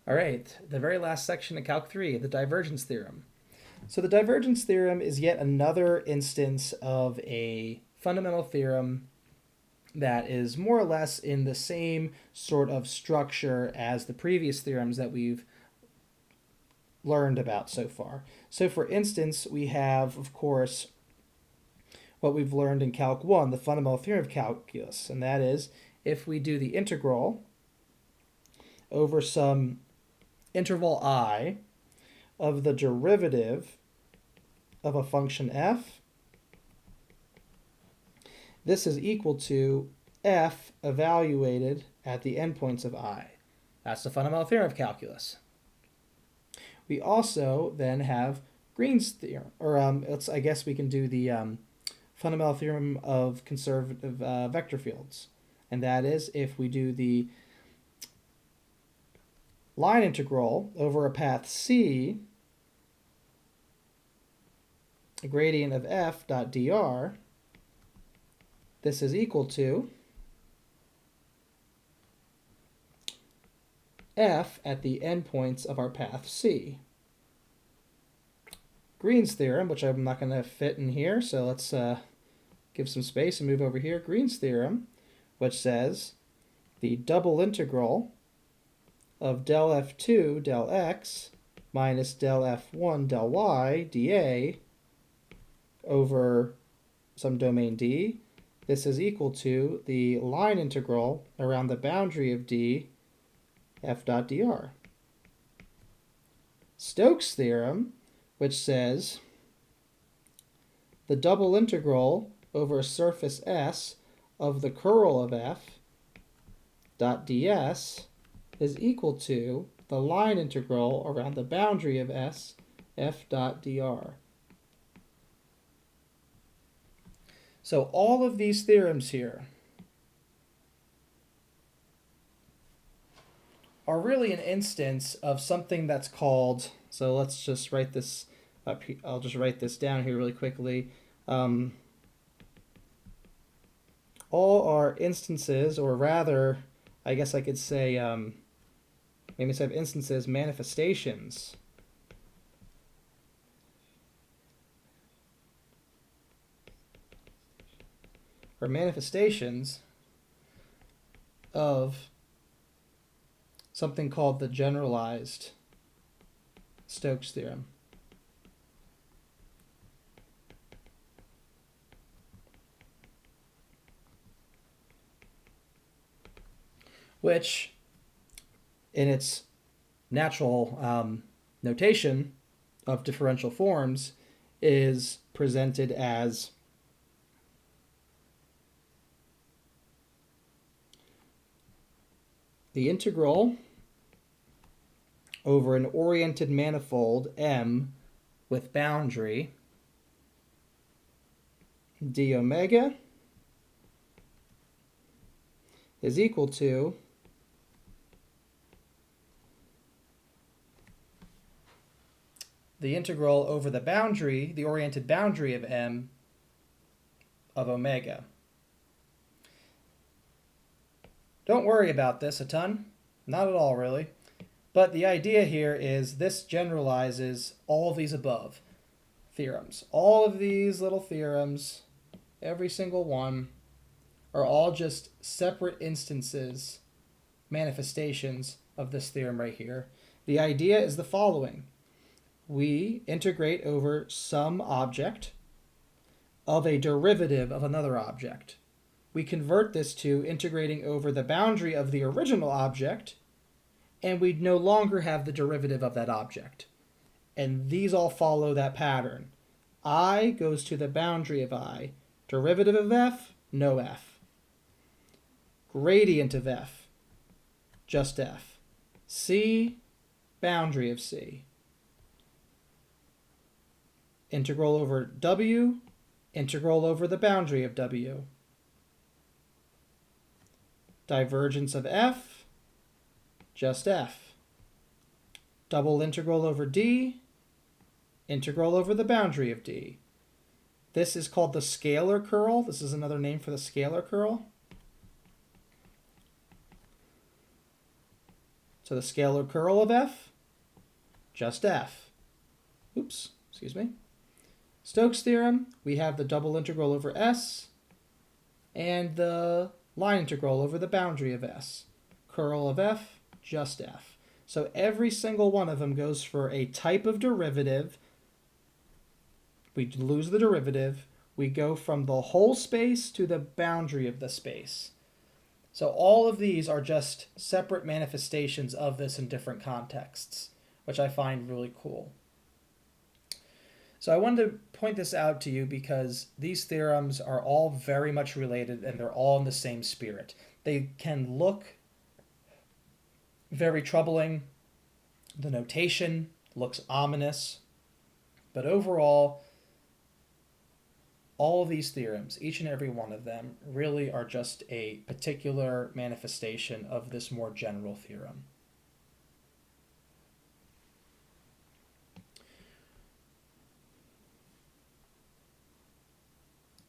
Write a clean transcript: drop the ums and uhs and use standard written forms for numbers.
All right, the very last section of Calc 3, the divergence theorem. So the divergence theorem is yet another instance of a fundamental theorem that is more or less in the same sort of structure as the previous theorems that we've learned about so far. So for instance, we have, of course, what we've learned in Calc 1, the fundamental theorem of calculus, and that is if we do the integral over some interval I of the derivative of a function f, this is equal to f evaluated at the endpoints of I. That's the fundamental theorem of calculus. We also then have Green's theorem, or I guess we can do the fundamental theorem of conservative vector fields, and that is if we do the line integral over a path C, a gradient of f dot dr, this is equal to f at the endpoints of our path C. Green's theorem, which I'm not going to fit in here, so let's give some space and move over here. Green's theorem, which says the double integral of del f2 del x minus del f1 del y dA over some domain D, this is equal to the line integral around the boundary of D f dot dr. Stokes' theorem, which says the double integral over a surface S of the curl of f dot ds is equal to the line integral around the boundary of S f dot dr. So all of these theorems here are really an instance of something that's called, so let's just write this up here. I'll just write this down here really quickly. All are instances, or rather, I guess I could say, maybe instead of instances, manifestations or manifestations of something called the generalized Stokes theorem. Which, in its natural notation of differential forms, is presented as the integral over an oriented manifold M with boundary d omega is equal to the integral over the boundary, the oriented boundary of M of omega. Don't worry about this a ton, not at all really. But the idea here is this generalizes all of these above theorems. All of these little theorems, every single one, are all just separate instances, manifestations of this theorem right here. The idea is the following. We integrate over some object of a derivative of another object. We convert this to integrating over the boundary of the original object, and we no longer have the derivative of that object. And these all follow that pattern. I goes to the boundary of I. Derivative of f, no f. Gradient of f, just f. C, boundary of C. Integral over w, integral over the boundary of w. Divergence of f, just f. Double integral over d, integral over the boundary of d. This is called the scalar curl. This is another name for the scalar curl. So the scalar curl of f, just f. Oops, excuse me. Stokes' theorem, we have the double integral over S and the line integral over the boundary of S. Curl of f, just f. So every single one of them goes for a type of derivative. We lose the derivative. We go from the whole space to the boundary of the space. So all of these are just separate manifestations of this in different contexts, which I find really cool. So I wanted to point this out to you because these theorems are all very much related and they're all in the same spirit. They can look very troubling. The notation looks ominous. But overall, all of these theorems, each and every one of them, really are just a particular manifestation of this more general theorem.